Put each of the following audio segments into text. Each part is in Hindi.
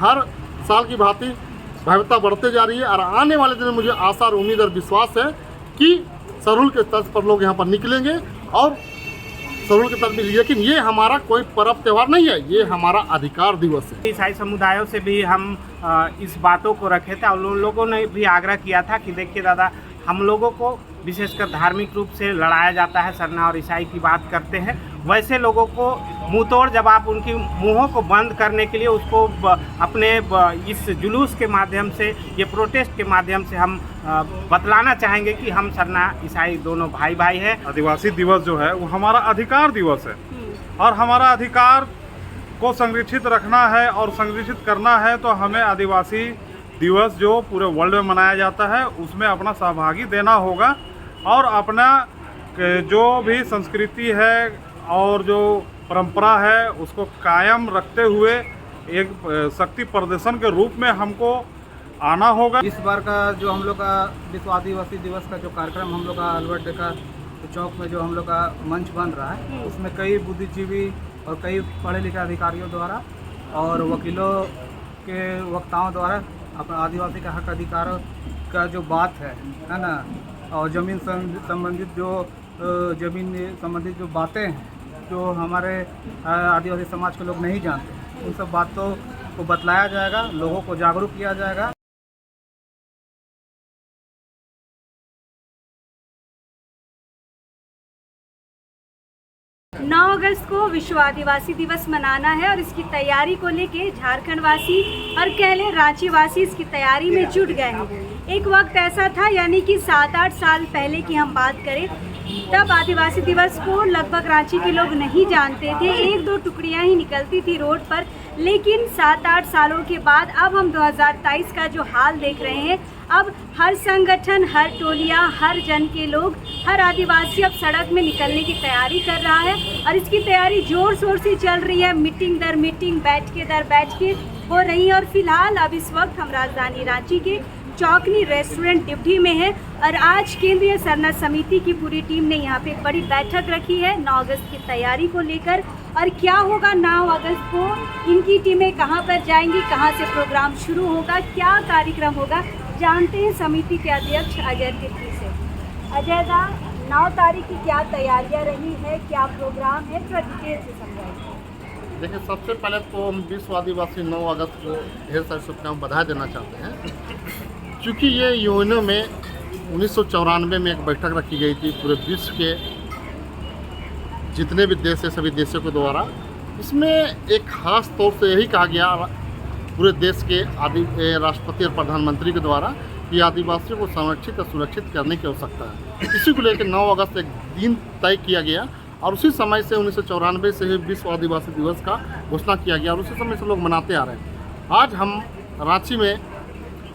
हर साल की भांति भव्यता बढ़ते जा रही है और आने वाले दिन में मुझे आशा और उम्मीद और विश्वास है कि सरूल के स्तर पर लोग यहाँ पर निकलेंगे और सरूल के तरफ भी। लेकिन ये हमारा कोई पर्व त्यौहार नहीं है, ये हमारा अधिकार दिवस है। ईसाई समुदायों से भी हम इस बातों को रखे थे और उन लोगों ने भी आग्रह किया था कि देखिए दादा, हम लोगों को विशेषकर धार्मिक रूप से लड़ाया जाता है, सरना और ईसाई की बात करते हैं, वैसे लोगों को मुंह तोड़ जब आप उनकी मुंहों को बंद करने के लिए उसको अपने इस जुलूस के माध्यम से, ये प्रोटेस्ट के माध्यम से हम बतलाना चाहेंगे कि हम सरना ईसाई दोनों भाई भाई हैं। आदिवासी दिवस जो है वो हमारा अधिकार दिवस है और हमारा अधिकार को संरक्षित रखना है और संरक्षित करना है, तो हमें आदिवासी दिवस जो पूरे वर्ल्ड में मनाया जाता है उसमें अपना सहभागी देना होगा और अपना जो भी संस्कृति है और जो परंपरा है उसको कायम रखते हुए एक शक्ति प्रदर्शन के रूप में हमको आना होगा। इस बार का जो हम लोग का विश्व आदिवासी दिवस का जो कार्यक्रम हम लोग का अल्बर्ट डेका चौक में जो हम लोग का मंच बन रहा है, उसमें कई बुद्धिजीवी और कई पढ़े लिखे अधिकारियों द्वारा और वकीलों के वक्ताओं द्वारा अपना आदिवासी का हक अधिकार का जो बात है ना, और ज़मीन संबंधित जो बातें हैं जो हमारे आदिवासी समाज के लोग नहीं जानते, उन सब बातों को बतलाया जाएगा, लोगों को जागरूक किया जाएगा। 9 अगस्त को विश्व आदिवासी दिवस मनाना है और इसकी तैयारी को लेके झारखंड वासी और कह लें रांची वासी इसकी तैयारी में जुट गए हैं। एक वक्त ऐसा था, यानी कि 7-8 साल पहले की हम बात करें, तब आदिवासी दिवस को लगभग रांची के लोग नहीं जानते थे, 1-2 टुकड़ियां ही निकलती थी रोड पर। लेकिन 7-8 सालों के बाद अब हम 2023 का जो हाल देख रहे हैं, अब हर संगठन, हर टोलियां, हर जन के लोग, हर आदिवासी अब सड़क में निकलने की तैयारी कर रहा है और इसकी तैयारी जोर शोर से चल रही है। मीटिंग दर मीटिंग, बैठ के हो रही है और फिलहाल अब इस वक्त हम राजधानी रांची के चौकनी रेस्टोरेंट डिप्टी में है और आज केंद्रीय सरना समिति की पूरी टीम ने यहाँ पे एक बड़ी बैठक रखी है 9 अगस्त की तैयारी को लेकर। और क्या होगा 9 अगस्त को, इनकी टीमें कहाँ पर जाएंगी, कहाँ से प्रोग्राम शुरू होगा, क्या कार्यक्रम होगा, जानते हैं समिति के अध्यक्ष अजय तिर्की से। अजय दा, 9 तारीख की क्या तैयारियाँ रही है, क्या प्रोग्राम है, थोड़ा डिटेल से समझाइए। देखिए, सबसे पहले तो हम विश्व आदिवासी 9 अगस्त को ढेर सारी शुभकामनाएं बधाई देना चाहते हैं, क्योंकि ये यूएनओ में 1994 में एक बैठक रखी गई थी पूरे विश्व के जितने भी देश है, सभी देशों के द्वारा। इसमें एक खास तौर से यही कहा गया पूरे देश के राष्ट्रपति और प्रधानमंत्री के द्वारा कि आदिवासियों को संरक्षित और सुरक्षित करने की आवश्यकता है। इसी को लेकर 9 अगस्त एक दिन तय किया गया और उसी समय से 1994 से ही विश्व आदिवासी दिवस का घोषणा किया गया और उसी समय से लोग मनाते आ रहे हैं। आज हम रांची में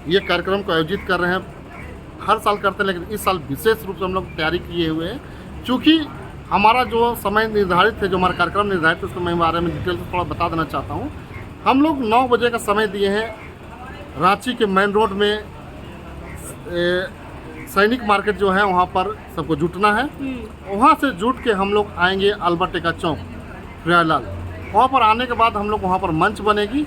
ये कार्यक्रम को आयोजित कर रहे हैं, हर साल करते हैं, लेकिन इस साल विशेष रूप से हम लोग तैयारी किए हुए हैं, क्योंकि हमारा जो समय निर्धारित है, जो हमारा कार्यक्रम निर्धारित है, उसको मैं बारे में डिटेल से थोड़ा बता देना चाहता हूँ। हम लोग 9 बजे का समय दिए हैं। रांची के मेन रोड में सैनिक मार्केट जो है वहाँ पर सबको जुटना है। वहाँ से जुट के हम लोग आएंगे अल्बर्ट डेका चौक प्रियालाल। वहाँ पर आने के बाद हम लोग वहाँ पर मंच बनेगी।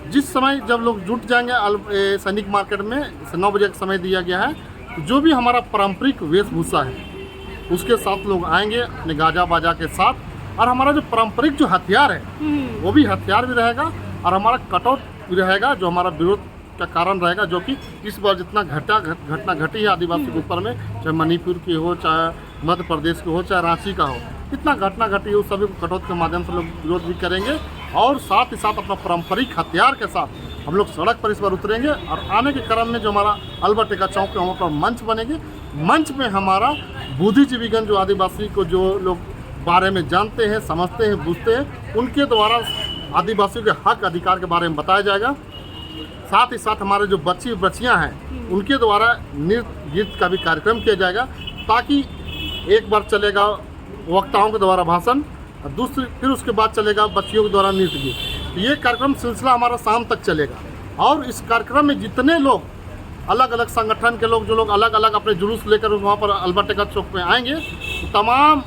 जिस समय जब लोग जुट जाएंगे सैनिक मार्केट में, 9 बजे का समय दिया गया है, जो भी हमारा पारंपरिक वेशभूषा है उसके साथ लोग आएंगे अपने गाजा बाजा के साथ, और हमारा जो पारंपरिक जो हथियार है वो भी हथियार भी रहेगा और हमारा कटआउट भी रहेगा, जो हमारा विरोध का कारण रहेगा, जो कि इस बार जितना घटना घटी है आदिवासी के ऊपर में, चाहे मणिपुर की हो, चाहे मध्य प्रदेश की हो, चाहे रांची का हो, इतना घटना घटी है, उस सभी को कटौती के माध्यम से लोग विरोध भी करेंगे और साथ ही साथ अपना पारंपरिक हथियार के साथ हम लोग सड़क पर इस बार उतरेंगे। और आने के क्रम में जो हमारा अल्बर्ट डेका चौक के वहाँ पर मंच बनेंगे, मंच में हमारा बुद्धिजीवीगण जो आदिवासी को जो लोग बारे में जानते हैं, समझते हैं, बूझते हैं, उनके द्वारा आदिवासियों के हक अधिकार के बारे में बताया जाएगा। साथ ही साथ हमारे जो बच्चियाँ हैं उनके द्वारा नृत्य गीत का भी कार्यक्रम किया जाएगा, ताकि एक बार चलेगा वक्ताओं के द्वारा भाषण, दूसरी फिर उसके बाद चलेगा बच्चियों के द्वारा नृत्य गीत। ये कार्यक्रम सिलसिला हमारा शाम तक चलेगा और इस कार्यक्रम में जितने लोग अलग अलग संगठन के लोग, जो लोग अलग अलग अपने जुलूस लेकर वहाँ पर अल्बर्ट डेका चौक में आएंगे, तो तमाम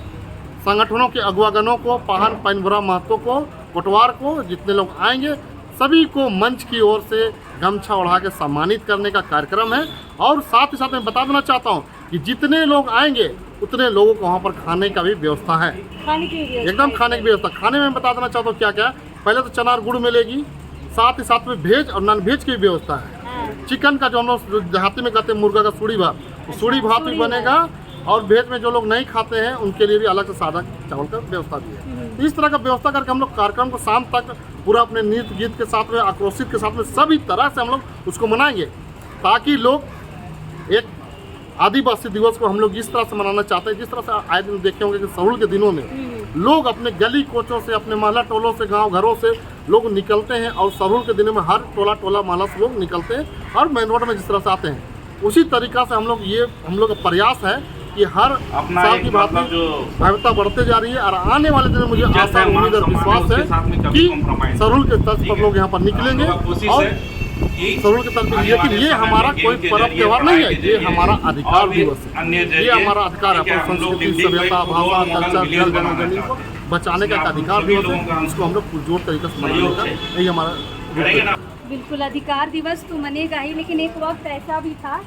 संगठनों के अगुवागणों को, पाहन पैनभरा महतो को, कोटवार को, जितने लोग आएंगे सभी को मंच की ओर से गमछा ओढ़ा के सम्मानित करने का कार्यक्रम है। और साथ ही साथ मैं बता देना चाहता हूँ कि जितने लोग आएंगे उतने लोगों को वहाँ पर खाने का भी व्यवस्था है, खाने की व्यवस्था एकदम खाने की व्यवस्था। खाने में बता देना चाहता हूँ क्या क्या। पहले तो चना और गुड़ मिलेगी, साथ ही साथ में वेज और नॉन वेज की भी व्यवस्था है। हाँ। चिकन का जो हम लोग देहाती में कहते हैं मुर्गा का सूड़ी भात, वो सूड़ी भात भी बनेगा। और वेज में जो लोग नहीं खाते हैं उनके लिए भी अलग से सादा चावल का व्यवस्था भी है। तो इस तरह का व्यवस्था करके हम लोग कार्यक्रम को शाम तक पूरा अपने नृत्य गीत के साथ में, आक्रोशित के साथ में सभी तरह से हम लोग उसको मनाएंगे, ताकि लोग एक आदिवासी दिवस को हम लोग इस तरह से मनाना चाहते हैं जिस तरह से आए दिन देखे होंगे कि सहुल के दिनों में लोग अपने गली कोचों से, अपने मोहल्ला टोलों से, गांव घरों से लोग निकलते हैं। और सहुल के दिनों में हर टोला टोला मोहल्ला से लोग निकलते हैं और मेन रोड में जिस तरह से आते हैं, उसी तरीक़ा से हम लोग का प्रयास है कि हर साल की बात में भव्यता बढ़ते जा रही है। और आने वाले दिन में मुझे आशा, उम्मीद और विश्वास है कि सरुल के तर्ज पर लोग यहाँ पर निकलेंगे। और सरुल के तर्ज पर, लेकिन ये हमारा कोई पर्व त्यौहार नहीं है, ये हमारा अधिकार दिवस है। ये हमारा अधिकार है, अपनी संस्कृति, सभ्यता, भाषा, कल्चर, जल जंगल जमीन को बचाने का एक अधिकार दिवस है। इसको हम लोग पुरजोर तरीके से मनाने का यही हमारा रूप है। बिल्कुल अधिकार दिवस तो मनेगा ही, लेकिन एक वक्त ऐसा भी था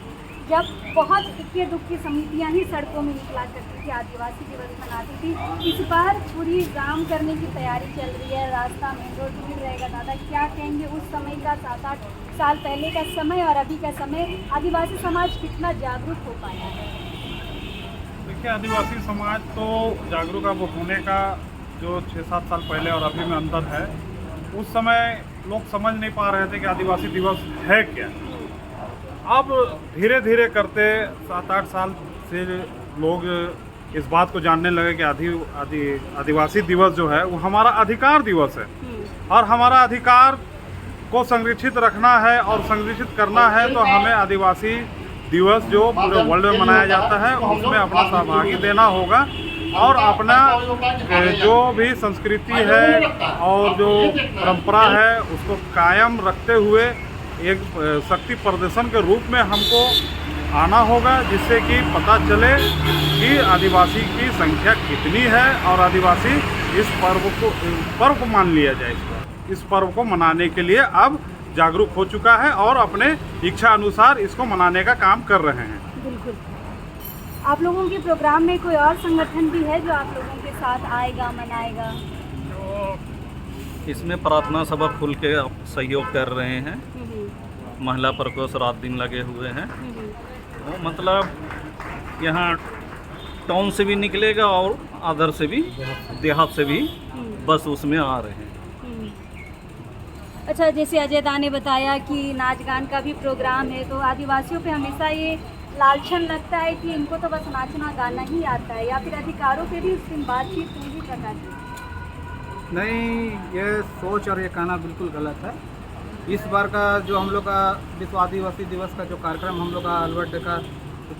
जब बहुत इक्के दुक्की समितियां ही सड़कों में निकला करती थी, आदिवासी दिवस मनाती थी। इस बार पूरी जाम करने की तैयारी चल रही है, रास्ता मेन रोड भीड़ रहेगा। दादा क्या कहेंगे उस समय का, 7-8 साल पहले का समय और अभी का समय, आदिवासी समाज कितना जागरूक हो पाया है? देखिए, आदिवासी समाज तो जागरूक अब होने का जो 6-7 साल पहले और अभी में अंतर है। उस समय लोग समझ नहीं पा रहे थे कि आदिवासी दिवस है क्या। अब धीरे धीरे करते 7-8 साल से लोग इस बात को जानने लगे कि आदिवासी दिवस जो है वो हमारा अधिकार दिवस है, और हमारा अधिकार को संरक्षित रखना है और संरक्षित करना है। तो हमें आदिवासी दिवस जो पूरे वर्ल्ड में मनाया जाता है उसमें अपना सहभागी देना होगा, और अपना जो भी संस्कृति है और जो परंपरा है उसको कायम रखते हुए एक शक्ति प्रदर्शन के रूप में हमको आना होगा, जिससे कि पता चले कि आदिवासी की संख्या कितनी है और आदिवासी इस पर्व को मान लिया जाए। इस पर्व को मनाने के लिए अब जागरूक हो चुका है और अपने इच्छा अनुसार इसको मनाने का काम कर रहे हैं। बिल्कुल। आप लोगों के प्रोग्राम में कोई और संगठन भी है जो आप लोगों के साथ आएगा, मनाएगा? इसमें प्रार्थना सभा खुल के सहयोग कर रहे हैं। महिला प्रकोष्ठ रात दिन लगे हुए हैं। वो मतलब यहाँ टाउन से भी निकलेगा और अदर से भी, देहात से भी बस उसमें आ रहे हैं। अच्छा, जैसे अजय दा ने बताया कि नाच गान का भी प्रोग्राम है, तो आदिवासियों पे हमेशा ये लालछन लगता है कि इनको तो बस नाचना गाना ही आता है, या फिर अधिकारों पे भी उस दिन बातचीत पूरी प्रकार की? नहीं, ये सोच और ये कहना बिल्कुल गलत है। इस बार का जो हम लोग का विश्व आदिवासी दिवस का जो कार्यक्रम हम लोग का अल्बर्ट डेका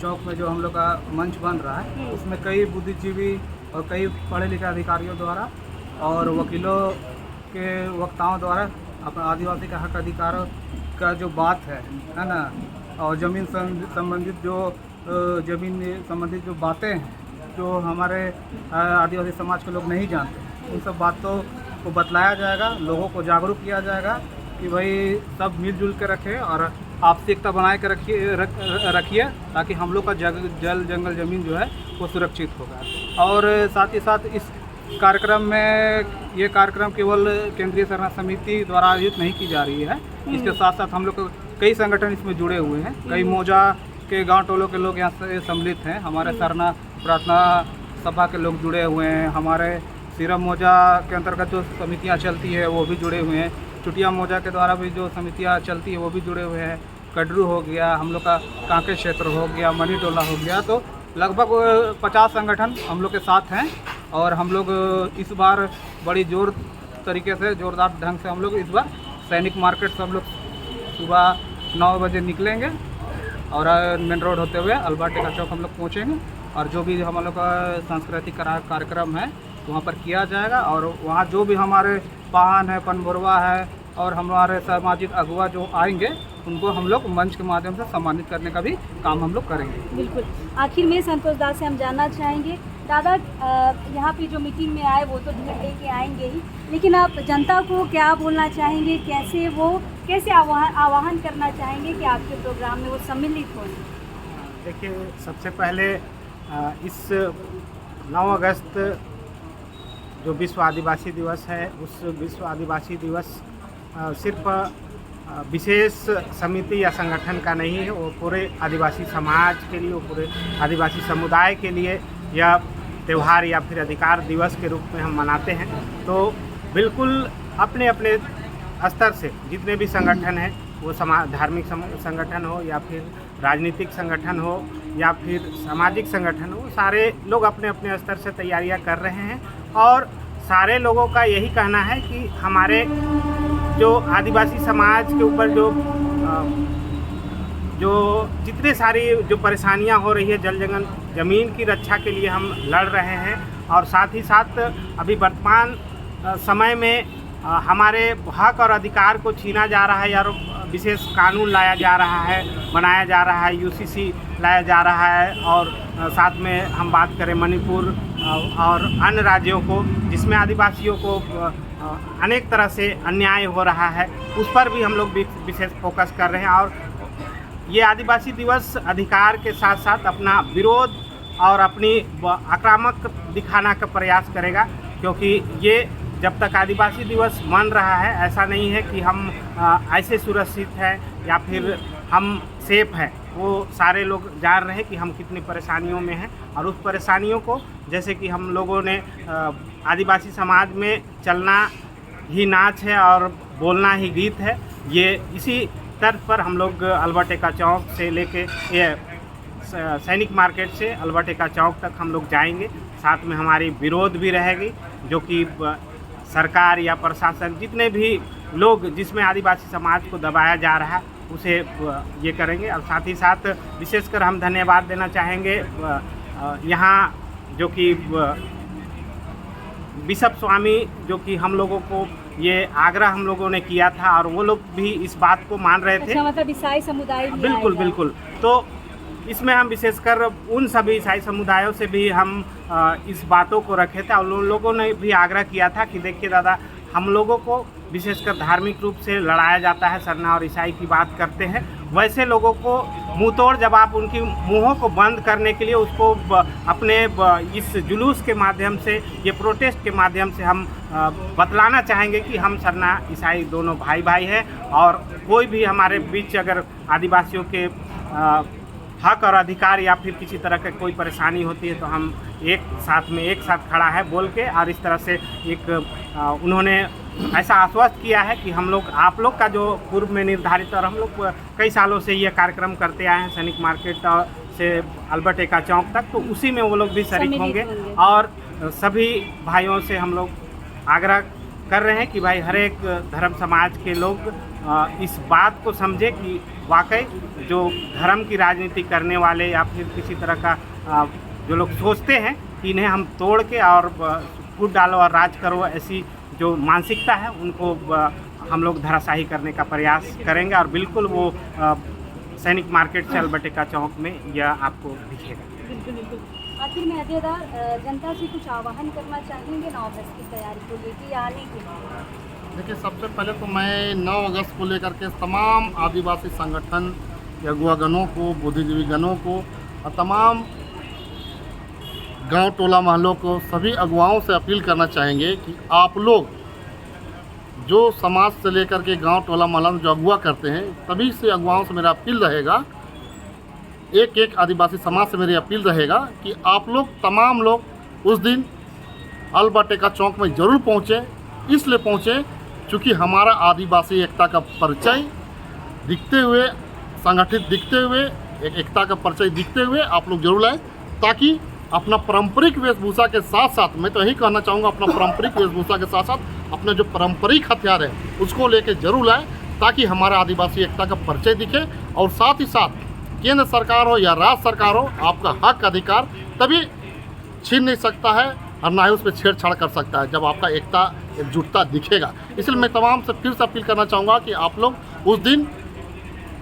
चौक में जो हम लोग का मंच बन रहा है, उसमें कई बुद्धिजीवी और कई पढ़े लिखे अधिकारियों द्वारा और वकीलों के वक्ताओं द्वारा अपना आदिवासी का हक अधिकार का जो बात है ना, और ज़मीन संबंधित जो बातें हैं जो हमारे आदिवासी समाज के लोग नहीं जानते, उन सब बातों को बतलाया जाएगा, लोगों को जागरूक किया जाएगा कि भाई सब मिलजुल के रखें और आपसी एकता बनाए के रखिए, ताकि हम लोग का जल जंगल ज़मीन जो है वो सुरक्षित होगा। और साथ ही साथ इस कार्यक्रम में, ये कार्यक्रम केवल केंद्रीय सरना समिति द्वारा आयोजित नहीं की जा रही है, इसके साथ साथ हम लोग कई संगठन इसमें जुड़े हुए हैं। कई मौजा के गांव टोलों के लोग यहाँ से सम्मिलित हैं, हमारे सरना प्रार्थना सभा के लोग जुड़े हुए हैं, हमारे सिरम मौजा के अंतर्गत जो समितियाँ चलती है वो भी जुड़े हुए हैं, चुटिया मौजा के द्वारा भी जो समितियाँ चलती है वो भी जुड़े हुए हैं, कड्रू हो गया, हम लोग का कांके क्षेत्र हो गया, मनी टोला हो गया। तो लगभग 50 संगठन हम लोग के साथ हैं, और हम लोग इस बार बड़ी जोरदार ढंग से हम लोग इस बार सैनिक मार्केट से हम लोग सुबह 9 बजे निकलेंगे और मेन रोड होते हुए अल्बर्ट डेका चौक हम लोग पहुँचेंगे, और जो भी हम लोग का सांस्कृतिक कार्यक्रम है वहाँ पर किया जाएगा। और वहाँ जो भी हमारे पाहन है, पनबुरवा है और हमारे सामाजिक अगुवा जो आएंगे उनको हम लोग मंच के माध्यम से सम्मानित करने का भी काम हम लोग करेंगे। बिल्कुल। आखिर में संतोष दास से हम जानना चाहेंगे दादा यहाँ पे जो मीटिंग में आए वो तो ढेर लेके आएंगे ही, लेकिन आप जनता को क्या बोलना चाहेंगे, कैसे आह्वान करना चाहेंगे कि आपके प्रोग्राम में वो सम्मिलित हों? देखिए, सबसे पहले इस 9 अगस्त जो विश्व आदिवासी दिवस है, उस विश्व आदिवासी दिवस सिर्फ विशेष समिति या संगठन का नहीं है, वो पूरे आदिवासी समाज के लिए, वो पूरे आदिवासी समुदाय के लिए यह त्यौहार या फिर अधिकार दिवस के रूप में हम मनाते हैं। तो बिल्कुल अपने अपने स्तर से जितने भी संगठन हैं, वो धार्मिक संगठन हो या फिर राजनीतिक संगठन हो या फिर सामाजिक संगठन हो, सारे लोग अपने अपने स्तर से तैयारियां कर रहे हैं और सारे लोगों का यही कहना है कि हमारे जो आदिवासी समाज के ऊपर जो जितने सारी जो परेशानियां हो रही है, ज़मीन की रक्षा के लिए हम लड़ रहे हैं और साथ ही साथ अभी वर्तमान समय में हमारे हक और अधिकार को छीना जा रहा है या विशेष कानून लाया जा रहा है, बनाया जा रहा है, यूसीसी लाया जा रहा है और साथ में हम बात करें मणिपुर और अन्य राज्यों को जिसमें आदिवासियों को अनेक तरह से अन्याय हो रहा है, उस पर भी हम लोग विशेष फोकस कर रहे हैं। और ये आदिवासी दिवस अधिकार के साथ साथ अपना विरोध और अपनी आक्रामक दिखाना का प्रयास करेगा, क्योंकि ये जब तक आदिवासी दिवस मन रहा है, ऐसा नहीं है कि हम ऐसे सुरक्षित हैं या फिर हम सेफ हैं। वो सारे लोग जान रहे हैं कि हम कितनी परेशानियों में हैं और उस परेशानियों को, जैसे कि हम लोगों ने आदिवासी समाज में चलना ही नाच है और बोलना ही गीत है, ये इसी तर्ज पर हम लोग अल्बर्ट एक्का चौक से लेके ये सैनिक मार्केट से अल्बर्ट एक्का चौक तक हम लोग जाएंगे। साथ में हमारी विरोध भी रहेगी, जो कि सरकार या प्रशासन जितने भी लोग जिसमें आदिवासी समाज को दबाया जा रहा है उसे ये करेंगे। और साथ ही साथ विशेषकर हम धन्यवाद देना चाहेंगे यहाँ जो कि बिशप स्वामी, जो कि हम लोगों को ये आग्रह हम लोगों ने किया था और वो लोग भी इस बात को मान रहे थे। अच्छा, मतलब ईसाई समुदाय भी बिल्कुल आएगा। बिल्कुल। तो इसमें हम विशेषकर उन सभी ईसाई समुदायों से भी हम इस बातों को रखे थे और उन लोगों ने भी आग्रह किया था कि देखिए दादा, हम लोगों को विशेषकर धार्मिक रूप से लड़ाया जाता है, सरना और ईसाई की बात करते हैं, वैसे लोगों को मुंह तोड़ जब आप उनकी मुंहों को बंद करने के लिए उसको अपने इस जुलूस के माध्यम से, ये प्रोटेस्ट के माध्यम से हम बतलाना चाहेंगे कि हम सरना ईसाई दोनों भाई भाई हैं और कोई भी हमारे बीच अगर आदिवासियों के हक और अधिकार या फिर किसी तरह की कोई परेशानी होती है तो हम एक साथ खड़ा है बोल के, और इस तरह से एक उन्होंने ऐसा आश्वस्त किया है कि हम लोग, आप लोग का जो पूर्व में निर्धारित, और हम लोग कई सालों से ये कार्यक्रम करते आए हैं सैनिक मार्केट से अल्बर्ट एक्का चौक तक, तो उसी में वो लोग भी शरीक होंगे। और सभी भाइयों से हम लोग आग्रह कर रहे हैं कि भाई हर एक धर्म समाज के लोग इस बात को समझे कि वाकई जो धर्म की राजनीति करने वाले या फिर किसी तरह का जो लोग सोचते हैं कि इन्हें हम तोड़ के और फूट डालो और राज करो, ऐसी जो मानसिकता है उनको हम लोग धराशाही करने का प्रयास करेंगे। और बिल्कुल वो सैनिक मार्केट से अल्बर्ट एक्का चौक में यह आपको दिखेगा। बिल्कुल बिल्कुल। आखिर में अजयदा, जनता से कुछ आह्वान करना चाहेंगे 9 अगस्त की तैयारी को लेकर आने के लिए? देखिए, सबसे पहले तो मैं 9 अगस्त को लेकर के तमाम आदिवासी संगठन या अगुवागणों को, बुद्धिजीवी गणों को और तमाम गांव टोला महलों को, सभी अगुवाओं से अपील करना चाहेंगे कि आप लोग जो समाज से लेकर के गांव टोला महला में जो अगुवा करते हैं, सभी से अगुवाओं से मेरा अपील रहेगा, एक आदिवासी समाज से मेरी अपील रहेगा कि आप लोग तमाम लोग उस दिन अल्बर्ट एक्का चौक में ज़रूर पहुँचें। इसलिए पहुँचें क्योंकि हमारा आदिवासी एकता का परिचय दिखते हुए, संगठित दिखते हुए, एक एकता का परिचय दिखते हुए आप लोग जरूर लाएं, ताकि अपना पारंपरिक वेशभूषा के साथ साथ, मैं तो यही कहना चाहूँगा, अपना पारंपरिक वेशभूषा के साथ साथ अपने जो पारंपरिक हथियार है उसको लेके जरूर लाएं, ताकि हमारा आदिवासी एकता का परिचय दिखे। और साथ ही साथ केंद्र सरकार हो या राज्य सरकार हो, आपका हक अधिकार तभी छीन नहीं सकता है और ना ही उस पर छेड़छाड़ कर सकता है जब आपका एकता, एकजुटता दिखेगा। इसलिए मैं तमाम से फिर से अपील करना चाहूँगा कि आप लोग उस दिन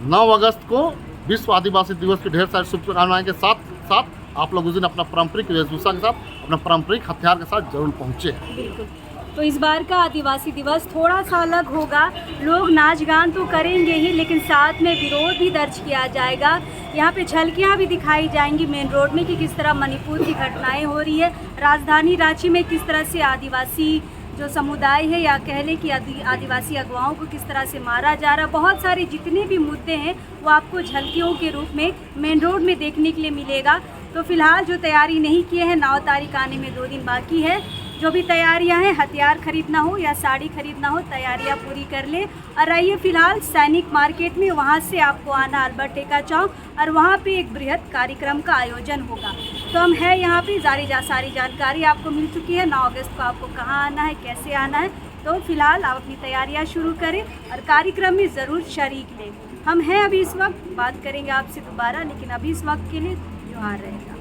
9 अगस्त को विश्व आदिवासी दिवस की ढेर सारी शुभकामनाएं के साथ आप लोग उस दिन अपना पारंपरिक वेशभूषा के साथ, अपना पारंपरिक हथियार के साथ जरूर पहुँचे। बिल्कुल। तो इस बार का आदिवासी दिवस थोड़ा सा अलग होगा। लोग नाच गान तो करेंगे ही, लेकिन साथ में विरोध भी दर्ज किया जाएगा। यहाँ पे झलकियाँ भी दिखाई जाएंगी मेन रोड में कि किस तरह मणिपुर की घटनाएं हो रही है। राजधानी रांची में किस तरह से आदिवासी जो समुदाय है या कह लें कि आदिवासी अगुवाओं को किस तरह से मारा जा रहा है। बहुत सारे जितने भी मुद्दे हैं वो आपको झलकियों के रूप में मेन रोड में देखने के लिए मिलेगा। तो फिलहाल जो तैयारी नहीं किए हैं, 9 तारीख आने में 2 दिन बाकी है, जो भी तैयारियां हैं, हथियार खरीदना हो या साड़ी खरीदना हो, तैयारियां पूरी कर लें और आइए फिलहाल सैनिक मार्केट में। वहां से आपको आना अल्बर्ट एक्का चौक और वहां पे एक बृहद कार्यक्रम का आयोजन होगा। तो हम हैं यहाँ पे, सारी जानकारी आपको मिल चुकी है। 9 अगस्त को आपको कहाँ आना है, कैसे आना है। तो फिलहाल आप अपनी तैयारियाँ शुरू करें और कार्यक्रम में ज़रूर शरीक लें। हम हैं अभी इस वक्त, बात करेंगे आपसे दोबारा, लेकिन अभी इस वक्त के लिए जोहार रहेगा।